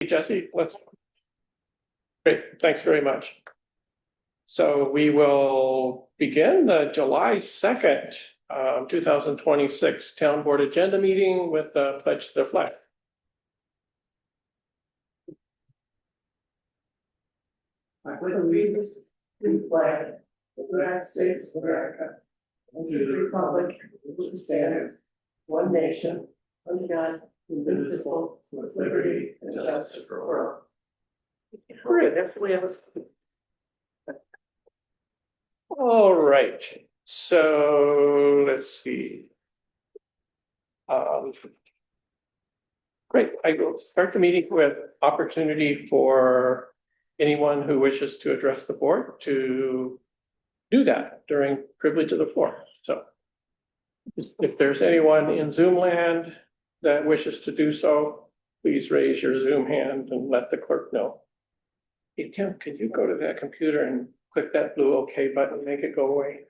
Jesse. Great, thanks very much. So we will begin the July 2nd, 2026 Town Board Agenda meeting with the pledge to the flag. I pledge allegiance to the flag of the United States of America and to the republic which stands one nation, under God, indivisible, with liberty and justice for all. Great, that's the way I was. All right, so let's see. Great, I will start the meeting with opportunity for anyone who wishes to address the board to do that during privilege of the floor. So if there's anyone in Zoom land that wishes to do so, please raise your Zoom hand and let the clerk know. Hey, Tim, can you go to that computer and click that blue OK button and make it go away?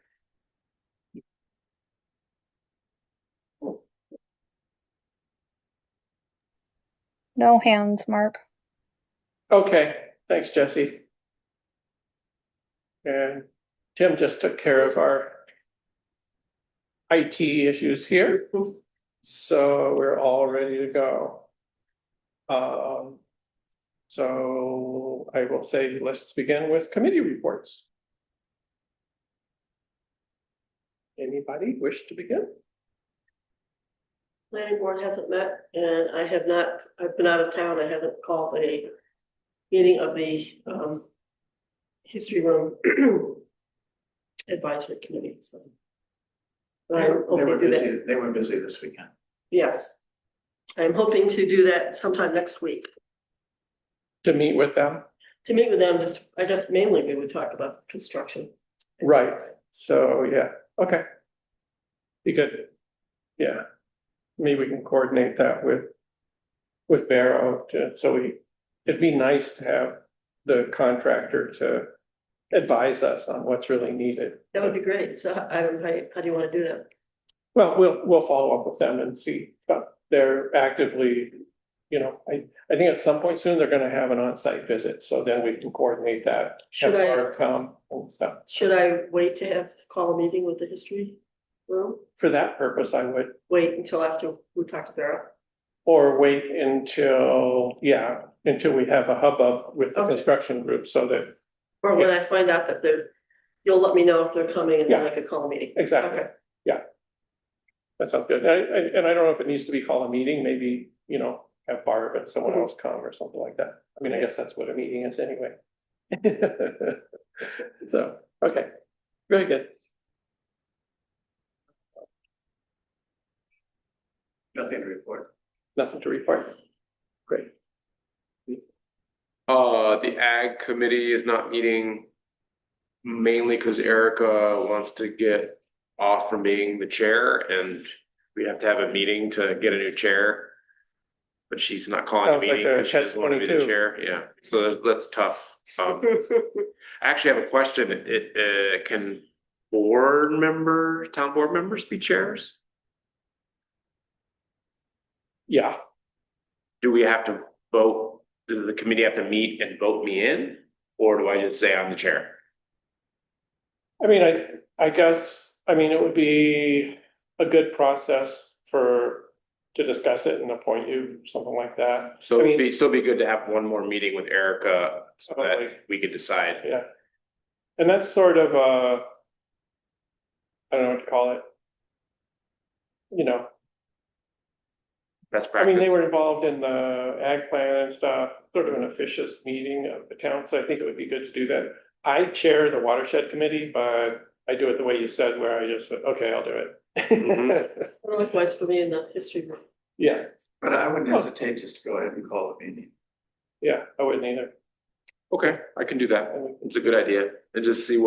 No hands, Mark. Okay, thanks, Jesse. And Tim just took care of our IT issues here. So we're all ready to go. So I will say, let's begin with committee reports. Anybody wish to begin? Planning board hasn't met and I have not, I've been out of town. I haven't called a meeting of the history room advisory committee, so. They were busy this weekend. Yes. I'm hoping to do that sometime next week. To meet with them? To meet with them, I guess mainly we would talk about construction. Right, so yeah, okay. Be good. Yeah, maybe we can coordinate that with Barrow it'd be nice to have the contractor to advise us on what's really needed. That would be great. So I don't know, how do you want to do that? Well, we'll follow up with them and see, but they're actively, you know, I think at some point soon they're gonna have an on-site visit, so then we can coordinate that. Should have I- Barb come and stuff. Should I wait to call a meeting with the history room? For that purpose, I would, Wait until after we talk to Barrow? or wait until we have a hubbub with the Okay. construction group so that, Or when I find out that you'll let me know if they're coming and then Yeah. I could call a meeting. exactly, Okay. that sounds good. And I don't know if it needs to be called a meeting, maybe, you know, have Barb and someone else come or something like that. I mean, I guess that's what a meeting is anyway. So, okay, very good. Nothing to report. Nothing to report. Great. The ag committee is not meeting mainly because Erica wants to get off from being the chair and we have to have a meeting to get a new chair. But she's not calling a Sounds like meeting a because she doesn't want to be the catch-22. chair. Yeah, so that's tough. I actually have a question. Can town board members be chairs? Yeah, Do we have to vote? Does the committee have to meet and vote me in? Or do I just say I'm the chair? I mean, I guess, I mean, it would be a good process to discuss it and appoint you, something like that. So I mean- it'd still be good to have one more meeting with Erica so Totally. that we could decide. Yeah. And that's sort of I don't know what to call it. You know, Best I mean, practice. they were involved in the ag plan and stuff, sort of an officious meeting of the town, so I think it would be good to do that. I chair the watershed committee, but I do it the way you said, where I just said, okay, I'll do it. Likewise for me in the history room. Yeah, But I wouldn't hesitate just to go ahead and call a meeting. yeah, I wouldn't either. Okay, I can do that. It's a good idea. And just see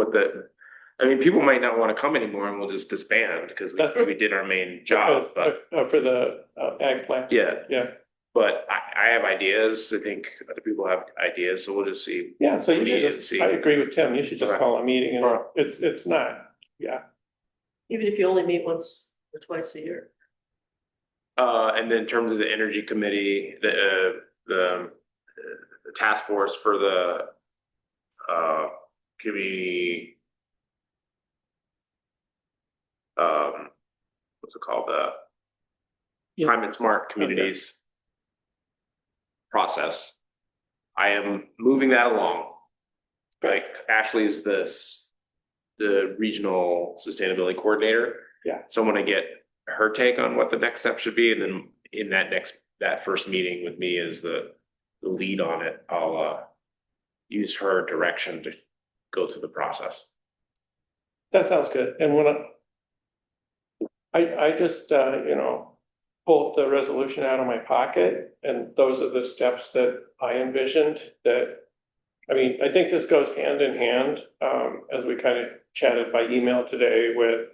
I mean, people might not want to come anymore and we'll just disband because That's- we did our main job, but For the ag plan. yeah. Yeah. But I have ideas. I think other people have ideas, so we'll just see. Yeah, so you should Meet and just, see. I agree with Tim, you should just Okay. call a meeting and Alright. it's not, yeah. Even if you only meet once or twice a year. And then in terms of the energy committee, the task force for the community. What's it called? The Yes. climate smart communities process. I am moving that along. Like Ashley is the regional sustainability coordinator. Yeah. So I'm gonna get her take on what the next step should be, and then in that first meeting with me as the lead on it, I'll use her direction to go through the process. That sounds good. And when I just, pulled the resolution out of my pocket, and those are the steps that I envisioned that, I mean, I think this goes hand in hand, as we kind of chatted by email today with,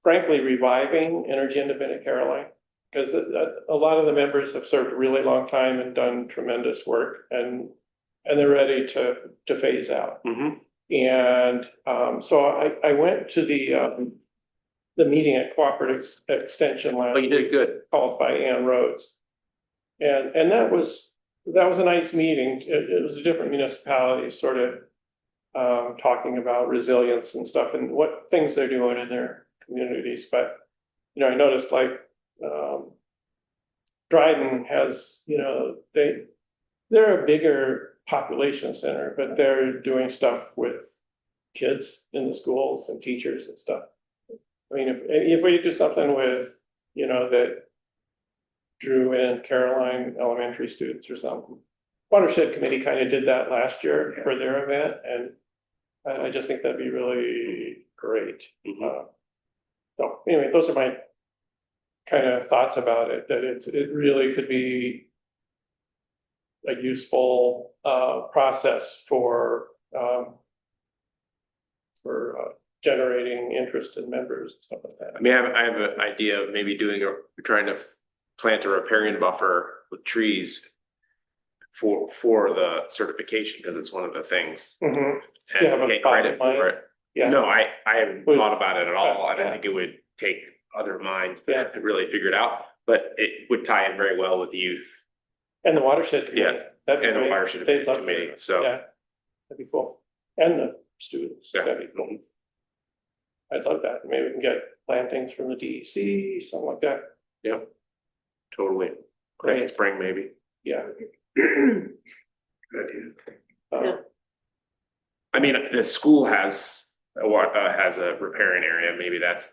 frankly, reviving Energy Independent Caroline. Because a lot of the members have served a really long time and done tremendous work, and they're ready to phase out. And so I went to the meeting at Cooperative Extension last Oh, you did week, good. called by Ann Rhodes. And that was a nice meeting. It was a different municipality sort of talking about resilience and stuff and what things they're doing in their communities. But, I noticed like Dryden has, they're a bigger population center, but they're doing stuff with kids in the schools and teachers and stuff. I mean, if we do something with, that drew in Caroline elementary students or something. Watershed Committee kind of did that last year for their event, and I just think that'd be really great. So anyway, those are my kind of thoughts about it, that it really could be a useful process for generating interest in members and stuff like that. I mean, I have an idea of maybe trying to plant a riparian buffer with trees for the certification, because it's one of the things. Mhm. And Do you have a get thought credit in mind? for it. Yeah. No, I haven't thought about it at all. I don't Yeah. think it would take other minds Yeah. to really figure it out, but it would tie in very well with the youth And the Watershed Committee. Yeah. That'd be and the great. watershed They'd love to. committee, so. Yeah, that'd be cool. And the students, Yeah. that'd be cool. I'd love that. Maybe we can get plantings from the DEC, something like that. Yep. Totally. Great. Next spring, maybe. Yeah. Good idea. Uh, I mean, the school has a riparian area. Maybe that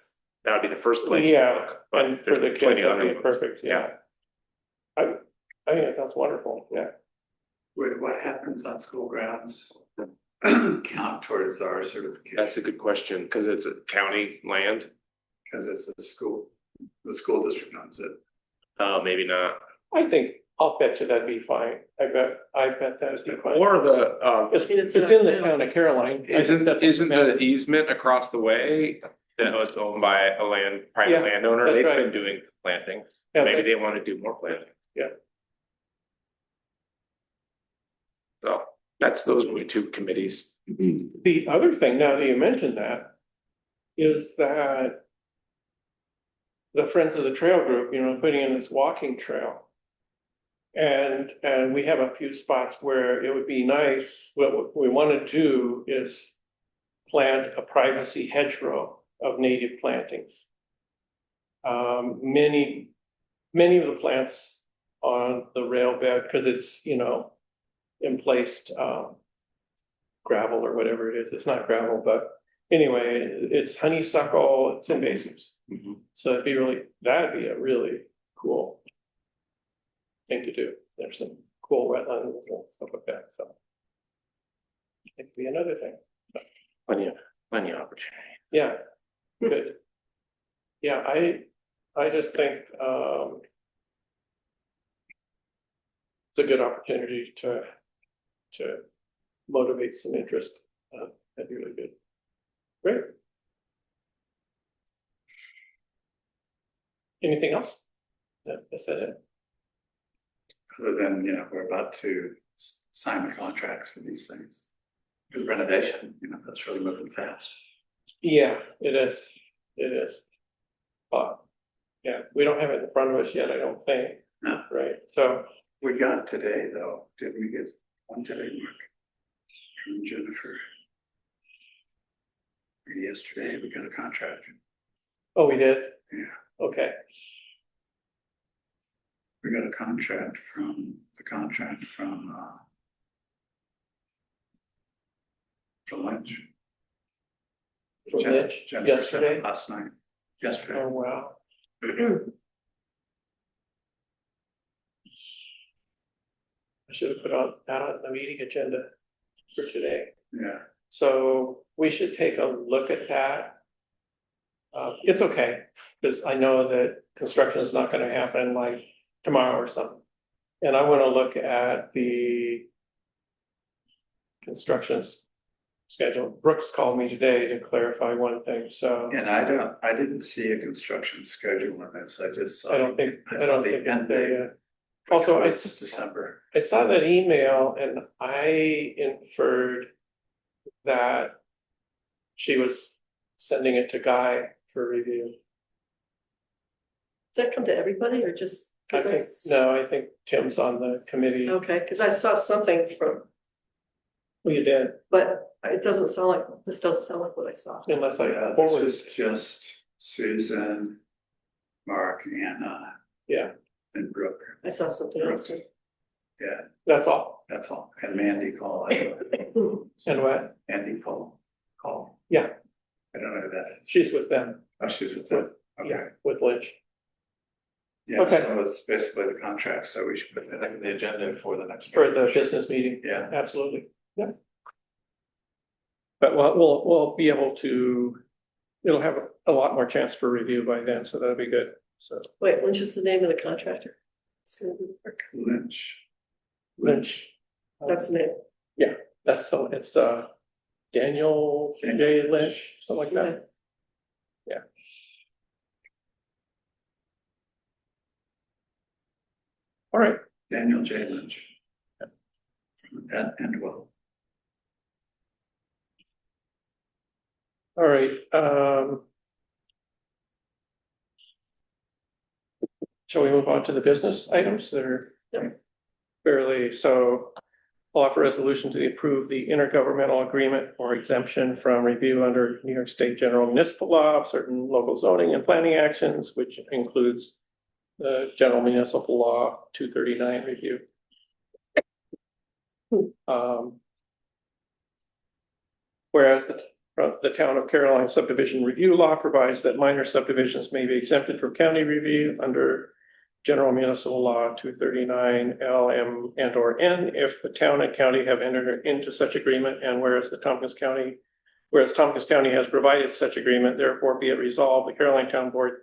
would be the first place. to Yeah, look, but and for the there's plenty kids, of that'd be other ones. perfect, yeah. I think that sounds wonderful, yeah. What happens on school grounds count towards our certification? That's a good question, because it's a county land. Because it's the school district owns it. Maybe not. I think, I'll bet you that'd be fine. I bet that'd be fine. Or the It's in the town of Caroline. I think isn't that's- the easement across the way that was owned by a private Yeah, landowner? that's They've right. been doing plantings. Yeah, Maybe they want to do more plantings. Yeah. So those were the two committees. The other thing, now that you mentioned that, is that the Friends of the Trail group, putting in this walking trail. And we have a few spots where it would be nice, what we want to do is plant a privacy hedgerow of native plantings. Many of the plants on the rail bed, because it's, emplaced gravel or whatever it is. It's not gravel, but anyway, it's honeysuckle, it's invasives. So that'd be a really cool thing to do. There's some cool wetlands and stuff like that, so. It could be another thing. Plenty of opportunity. Yeah, good. Yeah, I just think it's a good opportunity to motivate some interest. That'd be really good. Great. Anything else? That's it. Other than, we're about to sign the contracts for these things. With renovation, that's really moving fast. Yeah, it is. It is. But, yeah, we don't have it in front of us yet, I don't think. No. Right, so We got today, though, didn't we get one today, Mark? From Jennifer. Yesterday, we got a contract. Oh, we did? Yeah. Okay, We got a contract from Lynch. from Jen- Lynch Jennifer sent it yesterday? last night, yesterday. Oh, wow. I should have put that on the meeting agenda for today. Yeah, So we should take a look at that. It's okay, because I know that construction is not gonna happen like tomorrow or something. And I wanna look at the construction's schedule. Brooks called me today to clarify one thing, so and I didn't see a construction schedule in this, I just saw. I don't think the end they're date. yet. Also, It's December. I saw that email and I inferred that she was sending it to Guy for review. Does that come to everybody or just? I think, no, I think Tim's on the committee. Okay, because I saw something from, Well, you did, but it doesn't sound like, this doesn't sound like what I saw. unless I Yeah, this forwarded. was just Susan, Mark, Anna, Yeah, and Brooke. I saw something else. Yeah, that's all. that's all. And Mandy called. And what? Mandy called. Yeah, I don't know who that is. she's with them. Oh, she's with them. Okay. Yeah, with Lynch. Yeah, Okay. so it's basically the contract, so we should put that on the agenda for the next. For the business meeting. Yeah. Absolutely, yeah. But we'll be able to, it'll have a lot more chance for review by then, so that'll be good, so. Wait, which is the name of the contractor? It's gonna be Mark. Lynch. Lynch. That's the name. It's Daniel J. Lynch, something like that. Yeah. All right, Daniel J. Lynch. From Endwell. all right, shall we move on to the business items that are fairly, so I'll offer a resolution to approve the intergovernmental agreement or exemption from review under New York State General Municipal Law of certain local zoning and planning actions, which includes the General Municipal Law 239 review. Whereas the Town of Caroline subdivision review law provides that minor subdivisions may be exempted from county review under General Municipal Law 239 LM and or N if the town and county have entered into such agreement, and whereas Tompkins County has provided such agreement, therefore be it resolved, the Caroline Town Board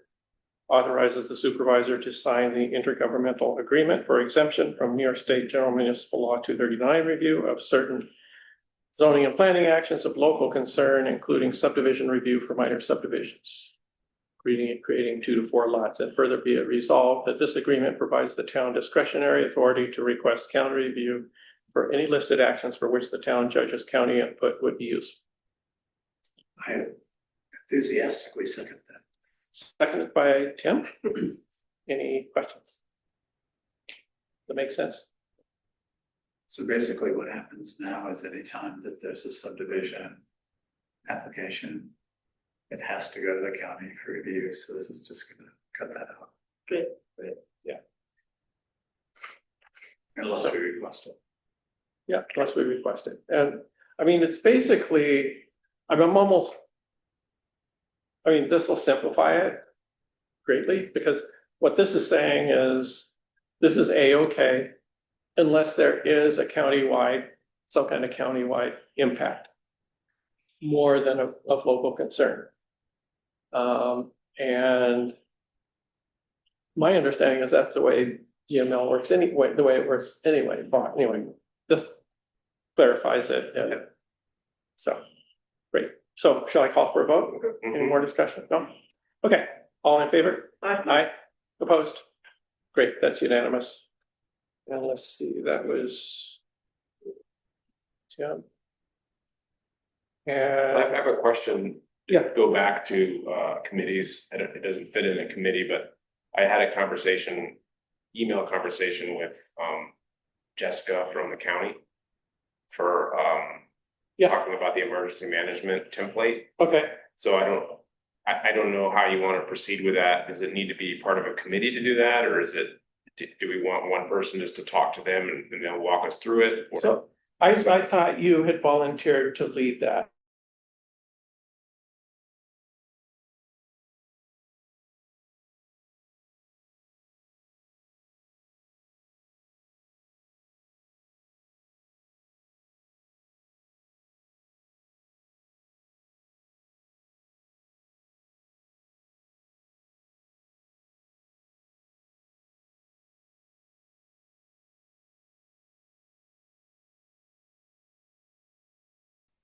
authorizes the supervisor to sign the intergovernmental agreement for exemption from New York State General Municipal Law 239 review of certain zoning and planning actions of local concern, including subdivision review for minor subdivisions, creating 2 to 4 lots, and further be it resolved that this agreement provides the town discretionary authority to request county review for any listed actions for which the town judge's county input would be used. I enthusiastically second that. Seconded by Tim. Any questions? That makes sense? So basically what happens now is anytime that there's a subdivision application, it has to go to the county for review, so this is just gonna cut that out. Good. Unless we request it. Yeah, unless we request it. And I mean, it's basically, this will simplify it greatly, because what this is saying is, this is A-OK unless there is a countywide, some kind of countywide impact more than of local concern. And my understanding is that's the way GML works anyway, the way it works anyway, but anyway, this clarifies it. So, great. So shall I call for a vote? Any more discussion? No? Okay, all in favor? Aye. Opposed? Great, that's unanimous. And let's see, that was Tim. I And have a question. Yeah. Go back to committees. It doesn't fit in a committee, but I had a conversation email conversation with Jessica from the county for Yeah. talking about the emergency management template. Okay, So I don't know how you want to proceed with that. Does it need to be part of a committee to do that, or is it, do we want one person just to talk to them and they'll walk us through it? Or- so I thought you had volunteered to lead that.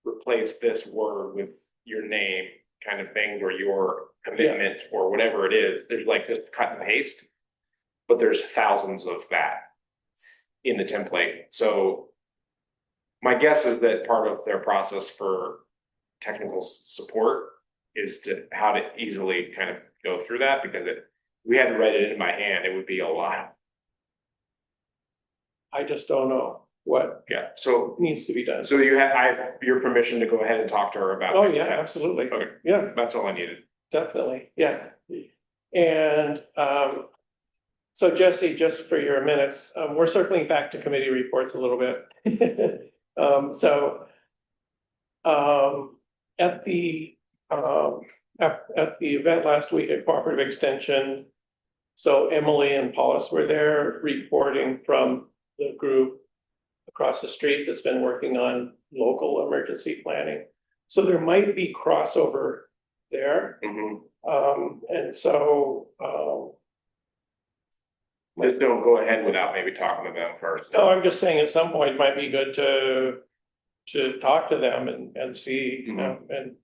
Replace this word with your name kind of thing, or your commitment, or whatever it is. There's like just cut and paste. But there's thousands of that in the template. So my guess is that part of their process for technical support is to how to easily kind of go through that, because we had to write it in by hand, it would be a lot. I just don't know what Yeah, so needs to be done. I have your permission to go ahead and talk to her about. Oh, next yeah, steps. absolutely. Okay, Yeah, that's all I needed. definitely, yeah. And so Jesse, just for your minutes, we're circling back to committee reports a little bit. At the event last week at Cooperative Extension, so Emily and Paulus were there reporting from the group across the street that's been working on local emergency planning. So there might be crossover there. Mhm. And so, Just don't go ahead without maybe talking to them first. no, I'm just saying at some point it might be good to talk to them and see, you know, and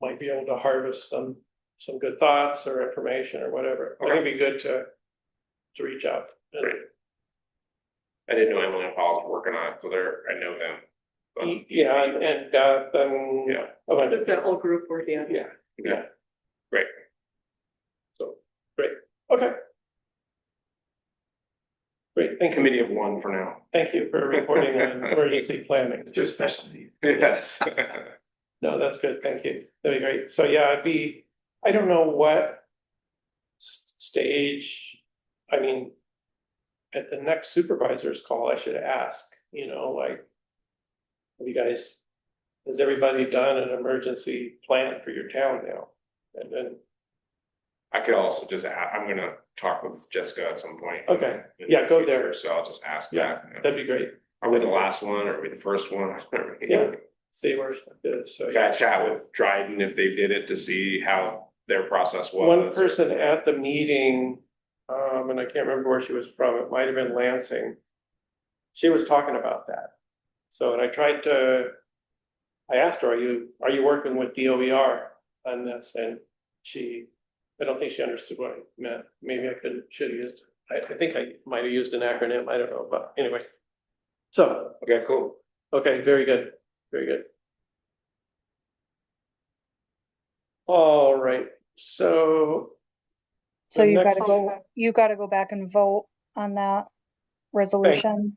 might be able to harvest some good thoughts or information or whatever. I think it'd be good to reach out. Great. I didn't know Emily and Paul's were working on it, so I know them. But- Yeah, and Yeah. a bunch of That whole group working on it. yeah, Yeah. Great. so, great, okay. Great, thank you. Committee of one for now. Thank you for reporting on emergency planning. It's your specialty. Yes. No, that's good, thank you. That'd be great. So yeah, I don't know what stage, I mean, at the next supervisor's call, I should ask, you know, like, have you guys, has everybody done an emergency plan for your town now? And then, I could also just I'm gonna talk with Jessica at some point. Okay. in Yeah, the go future, there. So I'll just ask yeah, that. that'd be great. Are we the last one, or are we the first one? Yeah. See where stuff is, so. Got to chat with Dryden if they did it to see how their process was. One person at the meeting, and I can't remember where she was from, it might have been Lansing. She was talking about that. So, and I asked her, are you working with DOER on this? And I don't think she understood what I meant. Maybe should have used, I think I might have used an acronym, I don't know, but anyway. So, Okay, cool. okay, very good, very good. All right, so So The you next- gotta go back and vote on that resolution,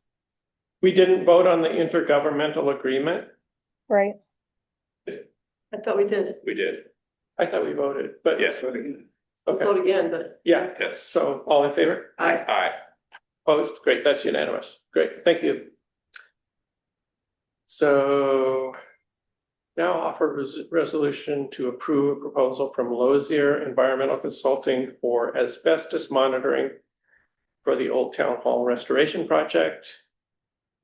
we didn't vote on the intergovernmental agreement. right? I thought we did. We did. I thought we voted, but. Yes. Okay, Vote again, but yeah, Yes. so all in favor? Aye. Opposed? Great, that's unanimous. Great, thank you. So now offer resolution to approve a proposal from Lozier Environmental Consulting for asbestos monitoring for the Old Town Hall Restoration Project.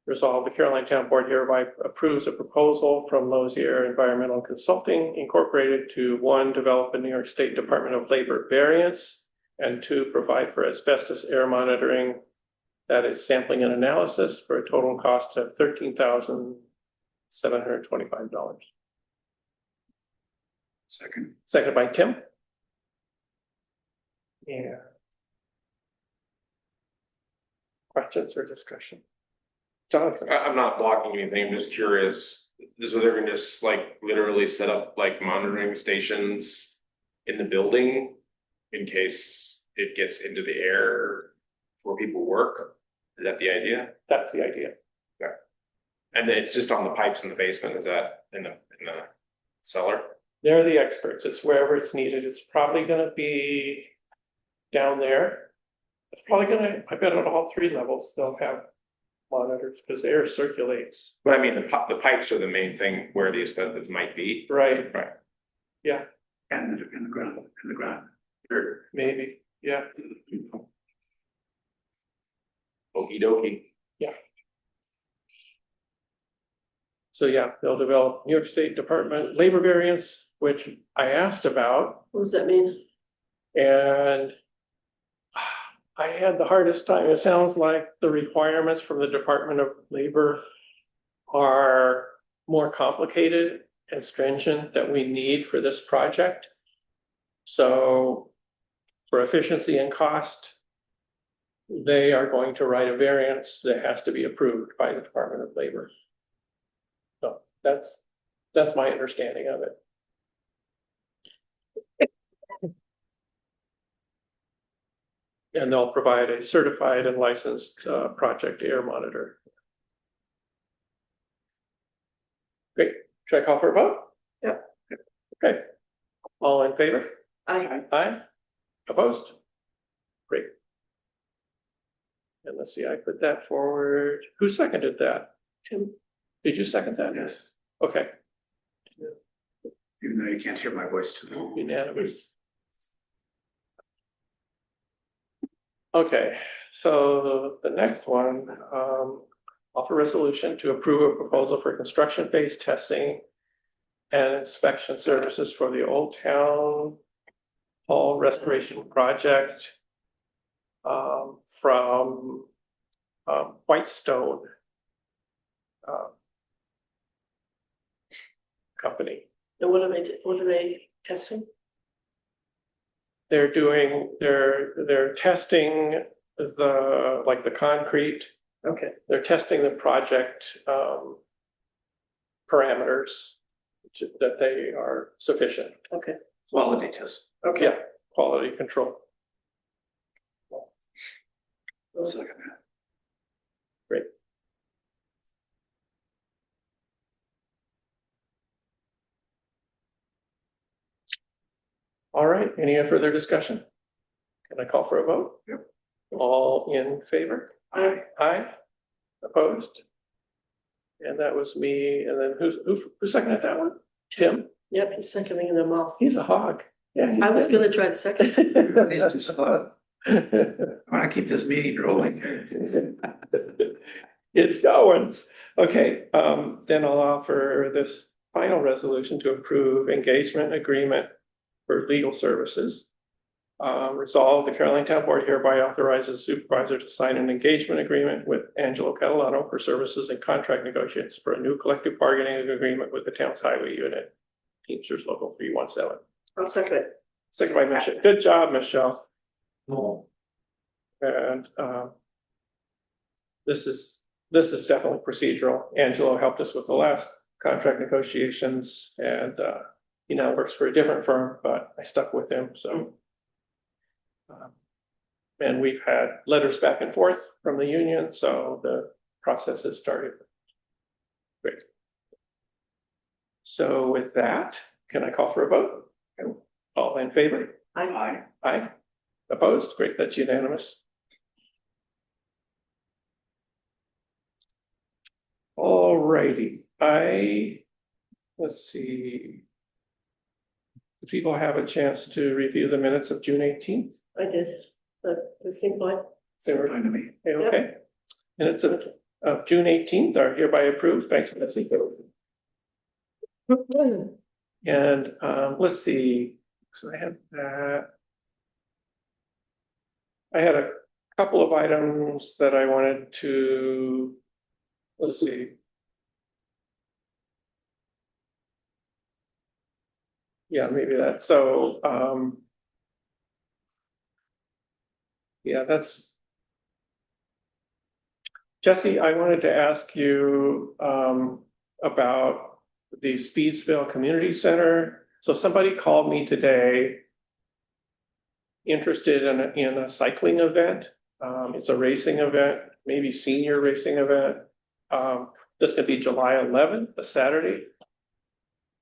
Resolved, the Caroline Town Board hereby approves a proposal from Lozier Environmental Consulting Incorporated to 1, develop a New York State Department of Labor variance, and 2, provide for asbestos air monitoring, that is sampling and analysis, for a total cost of $13,725. Second. Seconded by Tim. Yeah. Questions or discussion? Jonathan? I'm not blocking anything, I'm just curious. So they're gonna just like literally set up like monitoring stations in the building in case it gets into the air before people work. Is that the idea? That's the idea. And it's just on the pipes in the basement, is that in the cellar? They're the experts. It's wherever it's needed. It's probably gonna be down there. It's probably gonna, I bet on all three levels, they'll have monitors because air circulates. But I mean, the pipes are the main thing where the asbestos might be. Right, Right. yeah, And in the ground, dirt. maybe, yeah. Okey dokey. So yeah, they'll develop New York State Department labor variance, which I asked about. What does that mean? And I had the hardest time. It sounds like the requirements from the Department of Labor are more complicated and stringent that we need for this project. So for efficiency and cost, they are going to write a variance that has to be approved by the Department of Labor. So that's my understanding of it. And they'll provide a certified and licensed project air monitor. Great. Should I call for a vote? Yep. Okay. All in favor? I, Opposed? Great. And let's see, I put that forward. Who seconded that? Tim, Did you second that? Yes, Okay, even though you can't hear my voice too. unanimous. Okay, so the next one, offer resolution to approve a proposal for construction phase testing and inspection services for the Old Town Hall Restoration Project from Whitestone company. and what are they testing? They're testing the concrete. Okay, They're testing the project parameters that they are sufficient. okay, Quality test. okay. Yeah, quality control. I'll second that. Great. All right, any further discussion? Can I call for a vote? Yep. All in favor? Aye. Aye. Opposed? And that was me, and then who seconded that one? Tim? Yep, he's seconding them all. He's a hog. Yeah. I was gonna try to second. He's too slow. I wanna keep this meeting rolling here. It's going. Okay, then I'll offer this final resolution to approve engagement agreement for legal services. Resolve, the Caroline Town Board hereby authorizes supervisor to sign an engagement agreement with Angelo Catalano for services and contract negotiations for a new collective bargaining agreement with the town's highway unit. Teamsters Local 317. I'll second it. Second by Michelle. Good job, Michelle. And this is definitely procedural. Angelo helped us with the last contract negotiations, and he now works for a different firm, but I stuck with him, so. And we've had letters back and forth from the union, so the process has started. Great. So with that, can I call for a vote? All in favor? I, Aye. Opposed? Great, that's unanimous. All righty, let's see. Do people have a chance to review the minutes of June 18th? I did, but it seemed fine. They were Fine to me. okay. Minutes of June 18th are hereby approved. Thanks, Betsy. And let's see, so I had a couple of items that I wanted to, let's see. Yeah, maybe that, so yeah, that's Jesse, I wanted to ask you about the Speedsville Community Center. So somebody called me today interested in a cycling event It's a racing event, maybe senior racing event. This could be July 11th, a Saturday.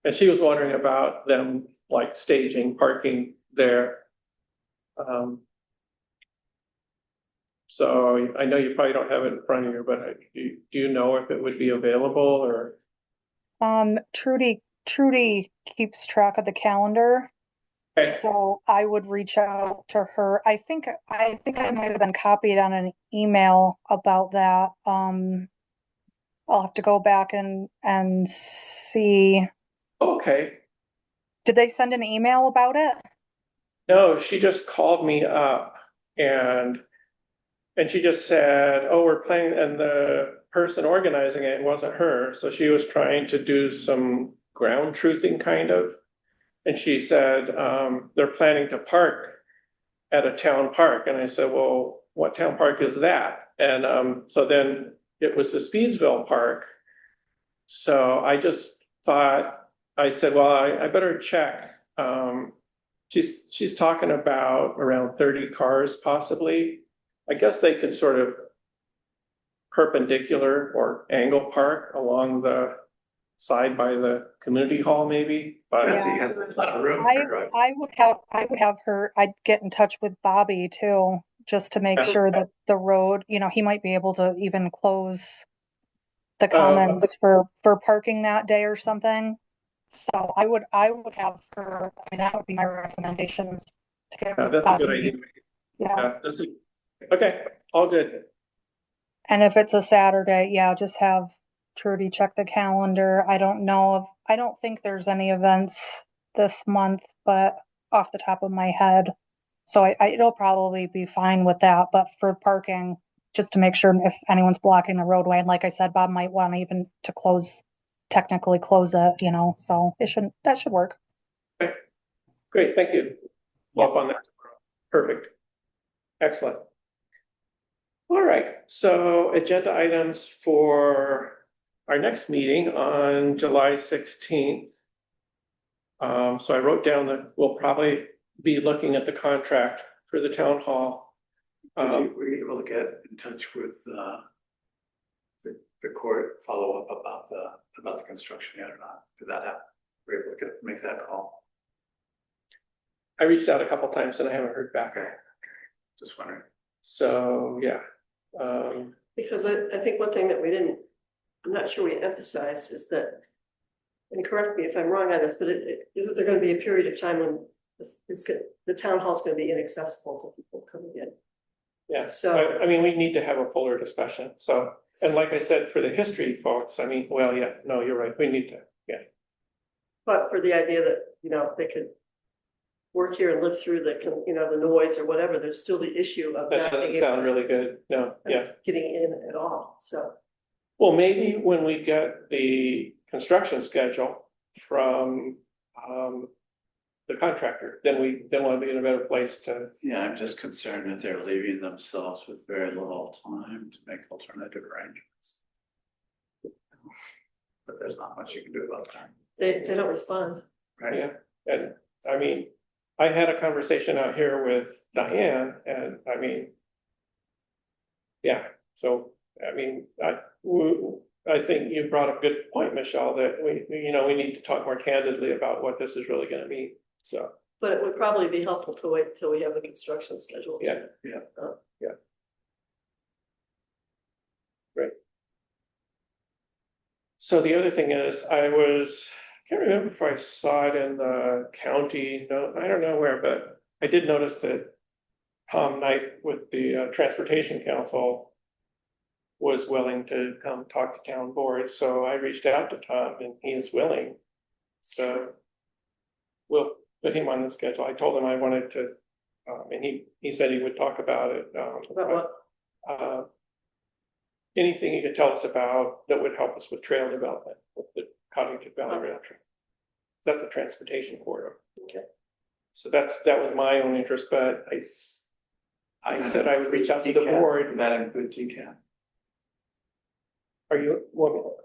And she was wondering about them like staging, parking there. So I know you probably don't have it in front of you, but do you know if it would be available or? Trudy keeps track of the calendar, Okay. so I would reach out to her. I think I might have been copied on an email about that. I'll have to go back and see. Okay, Did they send an email about it? no, she just called me up and she just said, oh, we're playing, and the person organizing it wasn't her, so she was trying to do some ground truthing kind of. And she said, they're planning to park at a town park, and I said, well, what town park is that? And so then it was the Speedsville Park. So I just thought, I said, well, I better check. She's talking about around 30 cars possibly. I guess they could sort of perpendicular or angle park along the side by the community hall maybe, but Yeah. he has a lot of room. I would have her, I'd get in touch with Bobby too, just to make Okay. sure that the road, he might be able to even close the Oh. commons for parking that day or something. So I would have her, that would be my recommendations to get Yeah, with that's a good Bobby. idea. Yeah, Okay, all good. and if it's a Saturday, yeah, just have Trudy check the calendar. I don't think there's any events this month, but off the top of my head. So it'll probably be fine with that, but for parking, just to make sure if anyone's blocking the roadway, and like I said, Bob might want even to technically close it, so that should work. Great, thank you. Up on that. Perfect. Excellent. All right, so agenda items for our next meeting on July 16th. So I wrote down that we'll probably be looking at the contract for the town hall. Were you able to get in touch with the court, follow up about the construction yet or not? Did that happen? Were you able to make that call? I reached out a couple times and I haven't heard back. Okay, just wondering. So, yeah. Because I think one thing that I'm not sure we emphasized is that, and correct me if I'm wrong on this, but isn't there gonna be a period of time when the town hall's gonna be inaccessible to people coming in? Yeah, So- I mean, we need to have a fuller discussion, so, and like I said, for the history folks, I mean, well, yeah, no, you're right, we need to, yeah. But for the idea that, they could work here and live through the noise or whatever, there's still the issue of That not being doesn't able sound really good, no, yeah. getting in at all, so. Well, maybe when we get the construction schedule from, the contractor, then we'll be in a better place to. Yeah, I'm just concerned that they're leaving themselves with very little time to make alternative arrangements. But there's not much you can do about that, They don't respond. right? Yeah, and I mean, I had a conversation out here with Diane and I mean. Yeah, so, I mean, I think you brought up a good point, Michelle, that we need to talk more candidly about what this is really gonna mean, so. But it would probably be helpful to wait till we have the construction schedule. Yeah. Great. So the other thing is, I can't remember if I saw it in the county, no, I don't know where, but I did notice that Tom Knight with the Transportation Council was willing to come talk to town board, so I reached out to Tom and he is willing. So we'll put him on the schedule. I told him I wanted to, and he said he would talk about it. About what? Anything you could tell us about that would help us with trail development, with the Cottington Valley Rail Trail. That's a transportation corridor. Okay. So that was my own interest, but I said I would reach out to the board. Would that include TCAP? Are you,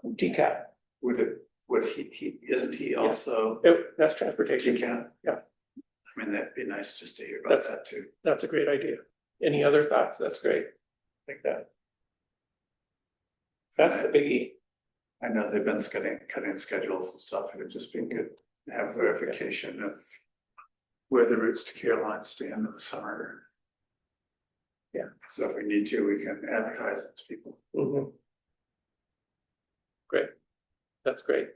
DCAT? Would he, isn't he also That's transportation. TCAP? Yeah. I mean, that'd be nice just to hear about That's- that too. That's a great idea. Any other thoughts? That's great. Like that. That's the biggie. I know they've been cutting schedules and stuff, it would just be good to have verification of where the routes to Caroline stand in the summer. Yeah. So if we need to, we can advertise it to people. Mhm. Great. That's great.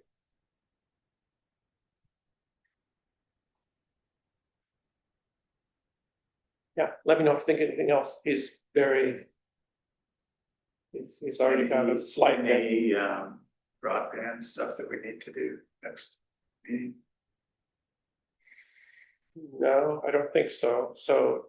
Yeah, let me know if you think anything else. He's very. He's already got a slide deck. Any broadband stuff that we need to do next meeting? No, I don't think so. So.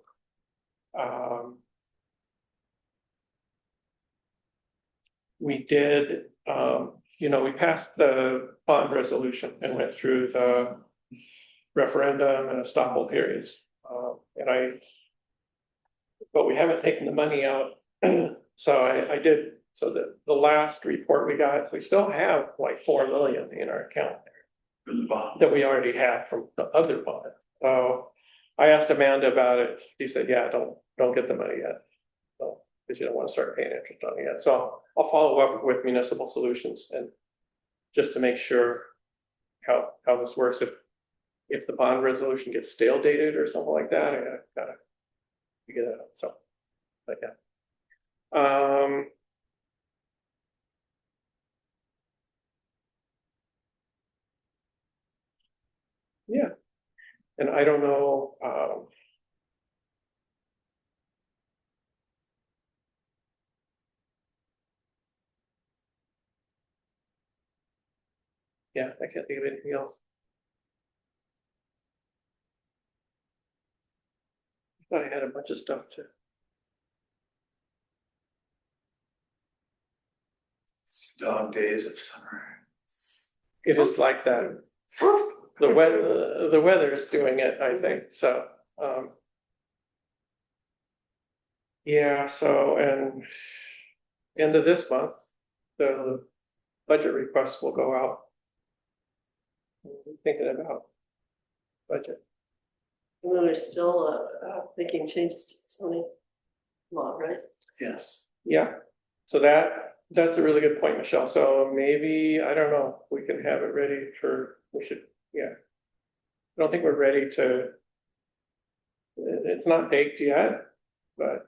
We did, we passed the bond resolution and went through the referendum and estoppel periods. But we haven't taken the money out. So I did, so the last report we got, we still have like 4 million in our account For the bond? that we already have from the other bonds. So I asked Amanda about it. She said, yeah, don't get the money yet. So, because you don't want to start paying interest on it yet. So I'll follow up with Municipal Solutions and just to make sure how this works. If the bond resolution gets stale dated or something like that, I gotta figure that out. So, but yeah. Yeah, and I don't know, yeah, I can't think of anything else. I thought I had a bunch of stuff to. It's dog days of summer. It is like that. The weather is doing it, I think, so, yeah, so, and end of this month, the budget requests will go out. Thinking about budget. Well, there's still making changes to the zoning law, right? Yes. Yeah, so that's a really good point, Michelle. So maybe, I don't know, we can have it ready for, yeah. I don't think we're ready to. It's not baked yet, but.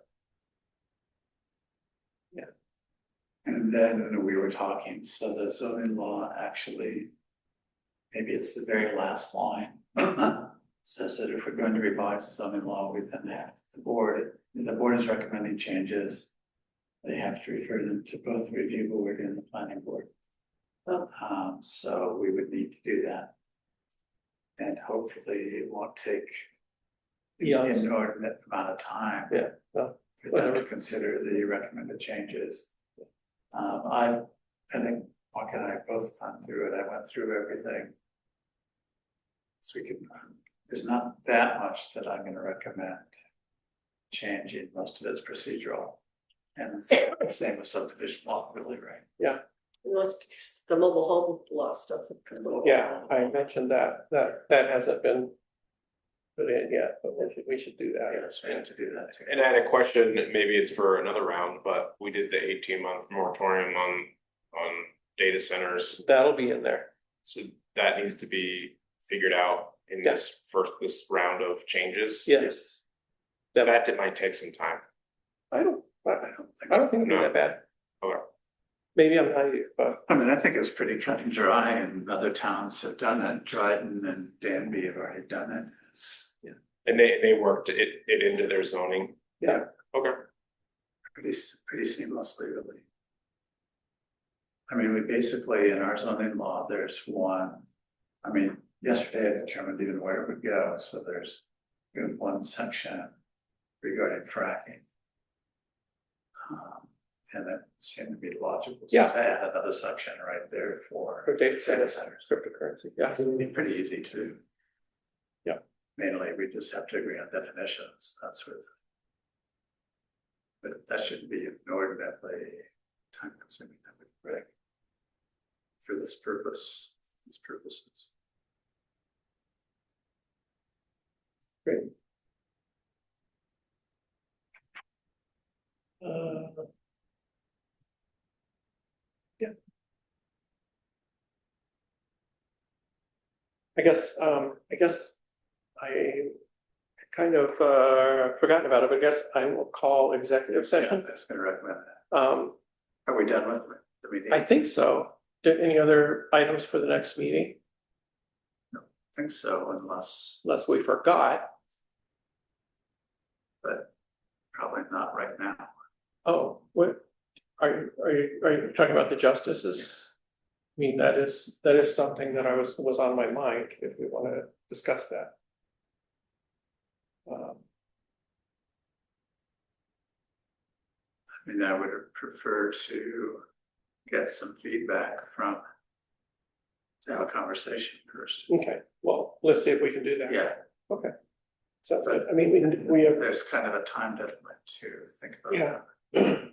Yeah. And then we were talking, so the zoning law actually, maybe it's the very last line. Says that if we're going to revise the zoning law, we then have if the board is recommending changes. They have to refer them to both the review board and the planning board. Oh. So we would need to do that. And hopefully it won't take an Yes. inordinate amount of time. Yeah, well, For them to whatever. consider the recommended changes. I think Mark and I have both gone through it. I went through everything. So we can, there's not that much that I'm gonna recommend changing. Most of it's procedural. And the same with subdivision law, really, right? The mobile home law stuff. Yeah, I mentioned that hasn't been put in yet, but we should do that. Yes, we have to do that too. And I had a question, maybe it's for another round, but we did the 18-month moratorium on data centers. That'll be in there. So that needs to be figured out in this round of changes. Yes. That might take some time. I don't think it'll be No. that bad. Okay. Maybe I'm naive, but I mean, I think it's pretty cut and dry and other towns have done it. Dryden and Danby have already done it. It's And they worked it into their zoning. Yeah. Okay. pretty seamlessly, really. I mean, we basically, in our zoning law, there's one, I mean, yesterday I determined even where it would go, so we have one section regarding fracking. And it seemed to be logical to Yeah. add another section right there for for data data centers, centers. cryptocurrency, yeah. It'd be pretty easy to do. Yeah. Mainly, we just have to agree on definitions, that sort of thing. But that shouldn't be inordinately time consuming, that would break. For these purposes. Great. Yeah. I guess I kind of forgotten about it, but I guess I will call executive Yeah, session. that's gonna recommend that. Are we done with the meeting? I think so. Any other items for the next meeting, Think so, unless, unless we forgot? but probably not right now. Oh, what, are you talking about the justices? I mean, that is something that was on my mind, if we want to discuss that. I mean, I would prefer to get some feedback from, to have a conversation first. Okay, well, let's see if we can do that. Yeah, So, I mean, we have, there's kind of a time deadline to think about Yeah. that.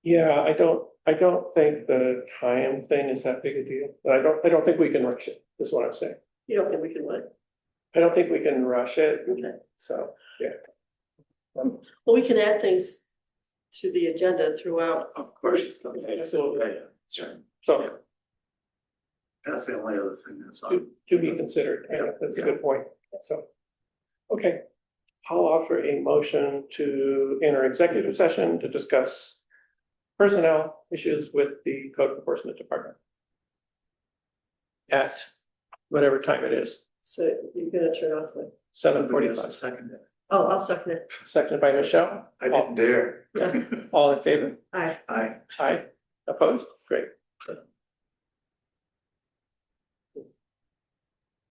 yeah, I don't think the time thing is that big a deal, but I don't think we can rush it, is what I'm saying. You don't think we can what? I don't think we can rush it, Okay. so, yeah. Well, we can add things to the agenda throughout. Of course. Absolutely. Sure. So, That's the only other thing that's on. to be considered, yeah, that's a Yeah. good point, so. Okay, I'll offer a motion to enter executive session to discuss personnel issues with the code enforcement department. At whatever time it is, So you're gonna turn off the, 7:45. Second, oh, I'll second it. Seconded by Michelle. I didn't dare. All in favor? Aye. I, Aye. Opposed? Great.